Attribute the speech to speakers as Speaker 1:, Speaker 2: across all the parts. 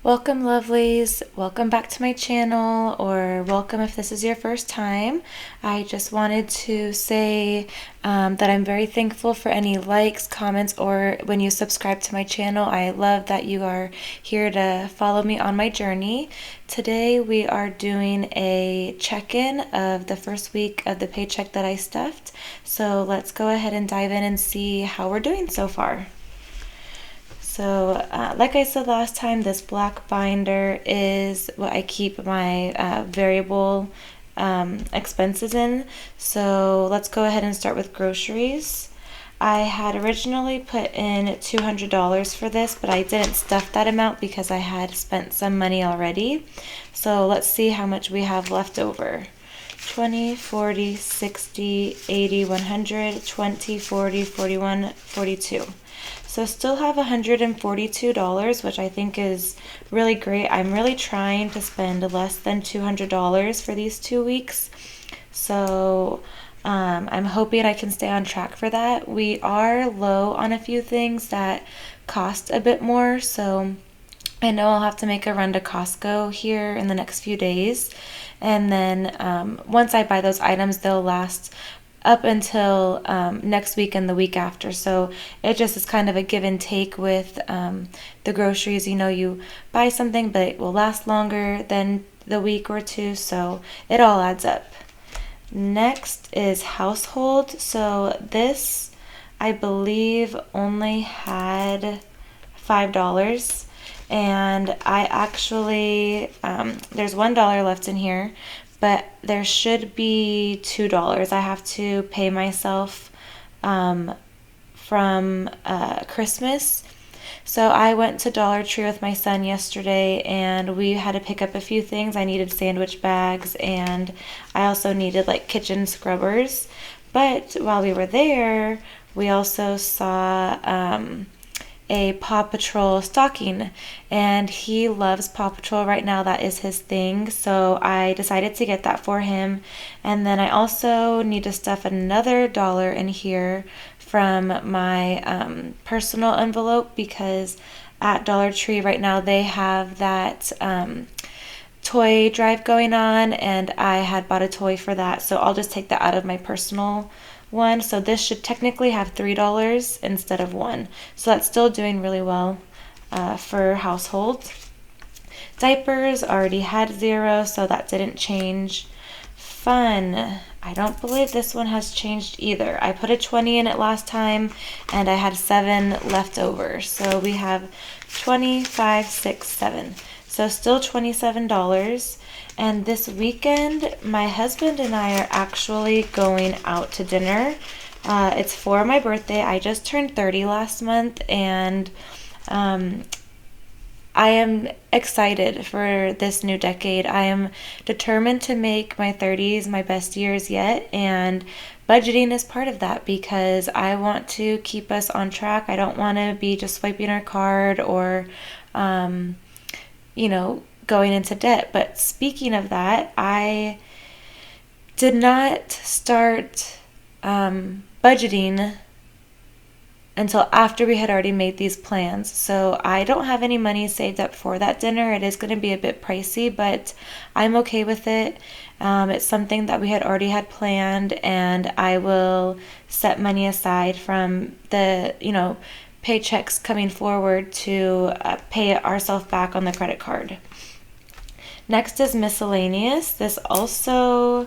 Speaker 1: Welcome, lovelies. Welcome back to my channel, or welcome if this is your first time. I just wanted to say that I'm very thankful for any likes, comments, or when you subscribe to my channel. I love that you are here to follow me on my journey. Today we are doing a check-in of the first week of the paycheck that I stuffed. So let's go ahead and dive in and see how we're doing so far. So like I said last time, this black binder is what I keep my variable expenses in. So let's go ahead and start with groceries. I had originally put in $200 for this, but I didn't stuff that amount because I had spent some money already. So let's see how much we have left over. 20, 40, 60, 80, 100, 20, 40, 41, 42. So still have $142, which I think is really great. I'm really trying to spend less than $200 for these 2 weeks. So I'm hoping I can stay on track for that. We are low on a few things that cost a bit more, so I know I'll have to make a run to Costco here in the next few days. And then once I buy those items, they'll last up until next week and the week after. So it just is kind of a give and take with the groceries. You know, you buy something, but it will last longer than the week or two. So it all adds up. Next is household. So this, I believe, only had $5. And I actually, there's $1 left in here, but there should be $2. I have to pay myself from Christmas. So I went to Dollar Tree with my son yesterday, and we had to pick up a few things. I needed sandwich bags, and I also needed like kitchen scrubbers. But while we were there, we also saw a Paw Patrol stocking, and he loves Paw Patrol right now. That is his thing, so I decided to get that for him. And then I also need to stuff another $1 in here from my personal envelope, because at Dollar Tree right now they have that toy drive going on, and I had bought a toy for that, so I'll just take that out of my personal one. So this should technically have $3 instead of $1. So that's still doing really well for household. Diapers already had 0, so that didn't change. Fun. I don't believe this one has changed either. I put a 20 in it last time, and I had 7 left over. So we have 25, 6, 7. So still $27. And this weekend, my husband and I are actually going out to dinner. It's for my birthday. I just turned 30 last month, and I am excited for this new decade. I am determined to make my 30s my best years yet, and budgeting is part of that because I want to keep us on track. I don't want to be just swiping our card or, going into debt. But speaking of that, I did not start budgeting until after we had already made these plans. So I don't have any money saved up for that dinner. It is going to be a bit pricey, but I'm okay with it. It's something that we had already had planned, and I will set money aside from the, paychecks coming forward to pay ourselves back on the credit card. Next is miscellaneous. This also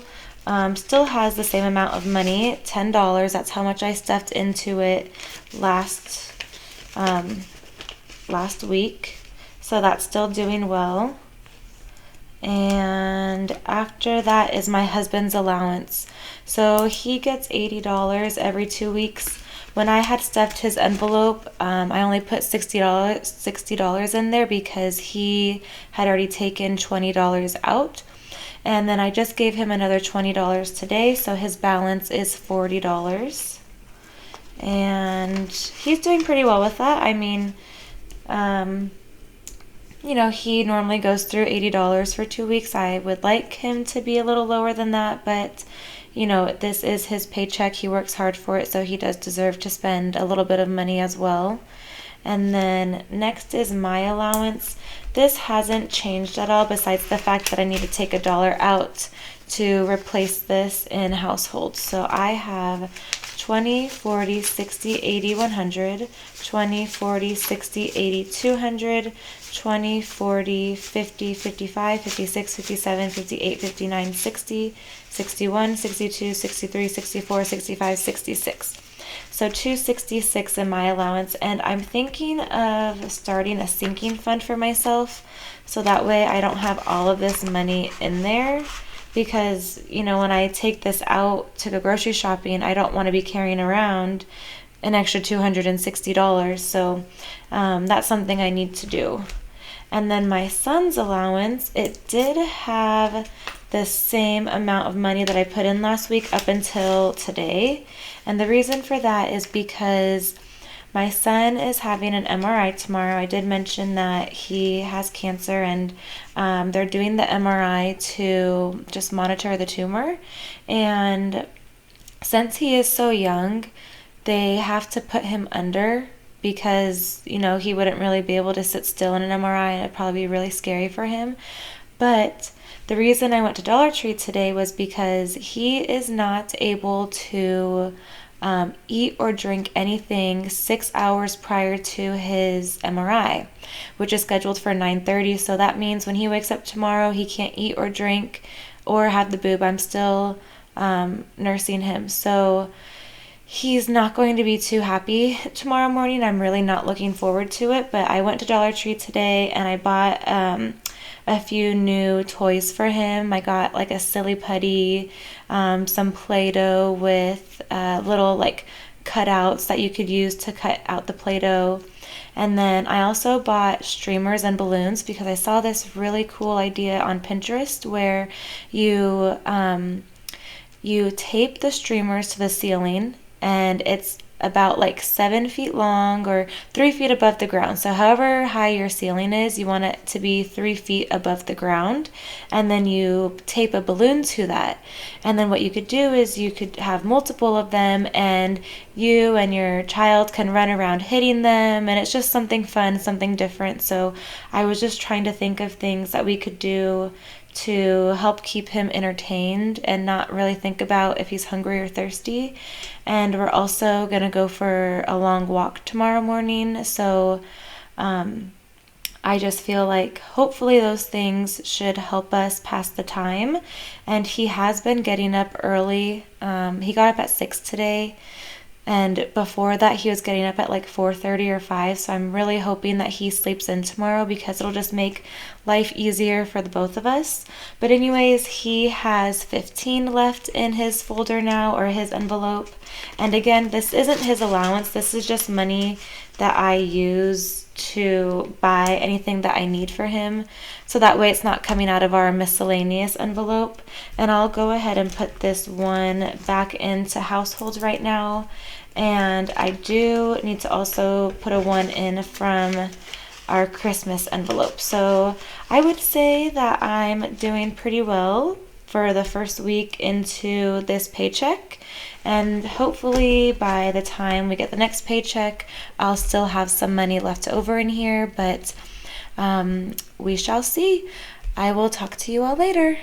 Speaker 1: still has the same amount of money, $10. That's how much I stuffed into it last week. So that's still doing well. And after that is my husband's allowance. So he gets $80 every 2 weeks. When I had stuffed his envelope, I only put $60 in there because he had already taken $20 out. And then I just gave him another $20 today, so his balance is $40. And he's doing pretty well with that. I mean, he normally goes through $80 for 2 weeks. I would like him to be a little lower than that, but this is his paycheck. He works hard for it, so he does deserve to spend a little bit of money as well. And then next is my allowance. This hasn't changed at all besides the fact that I need to take $1 out to replace this in household. So I have 20, 40, 60, 80, 100, 20, 40, 60, 80, 200, 20, 40, 50, 55, 56, 57, 58, 59, 60, 61, 62, 63, 64, 65, 66. So 266 in my allowance, and I'm thinking of starting a sinking fund for myself so that way I don't have all of this money in there, because when I take this out to go grocery shopping, I don't want to be carrying around an extra $260. So that's something I need to do. And then my son's allowance, it did have the same amount of money that I put in last week up until today. And the reason for that is because my son is having an MRI tomorrow. I did mention that he has cancer, and they're doing the MRI to just monitor the tumor. And since he is so young, they have to put him under because, he wouldn't really be able to sit still in an MRI, and it'd probably be really scary for him. But the reason I went to Dollar Tree today was because he is not able to eat or drink anything 6 hours prior to his MRI, which is scheduled for 9:30. So that means when he wakes up tomorrow, he can't eat or drink or have the boob. I'm still nursing him. So he's not going to be too happy tomorrow morning. I'm really not looking forward to it. But I went to Dollar Tree today and I bought a few new toys for him. I got like a silly putty, some Play-Doh with little cutouts that you could use to cut out the Play-Doh. And then I also bought streamers and balloons because I saw this really cool idea on Pinterest where you tape the streamers to the ceiling, and it's about 7 feet long or 3 feet above the ground. So however high your ceiling is, you want it to be 3 feet above the ground, and then you tape a balloon to that. And then what you could do is you could have multiple of them, and you and your child can run around hitting them, and it's just something fun, something different. So I was just trying to think of things that we could do to help keep him entertained and not really think about if he's hungry or thirsty. And we're also going to go for a long walk tomorrow morning. So I just feel like hopefully those things should help us pass the time. And he has been getting up early. He got up at 6 today. And before that, he was getting up at 4:30 or 5. So I'm really hoping that he sleeps in tomorrow because it'll just make life easier for the both of us. But anyways, he has 15 left in his folder now, or his envelope. And again, this isn't his allowance. This is just money that I use to buy anything that I need for him. So that way it's not coming out of our miscellaneous envelope. And I'll go ahead and put this one back into household right now. And I do need to also put a one in from our Christmas envelope. So I would say that I'm doing pretty well for the first week into this paycheck. And hopefully by the time we get the next paycheck, I'll still have some money left over in here, but we shall see. I will talk to you all later.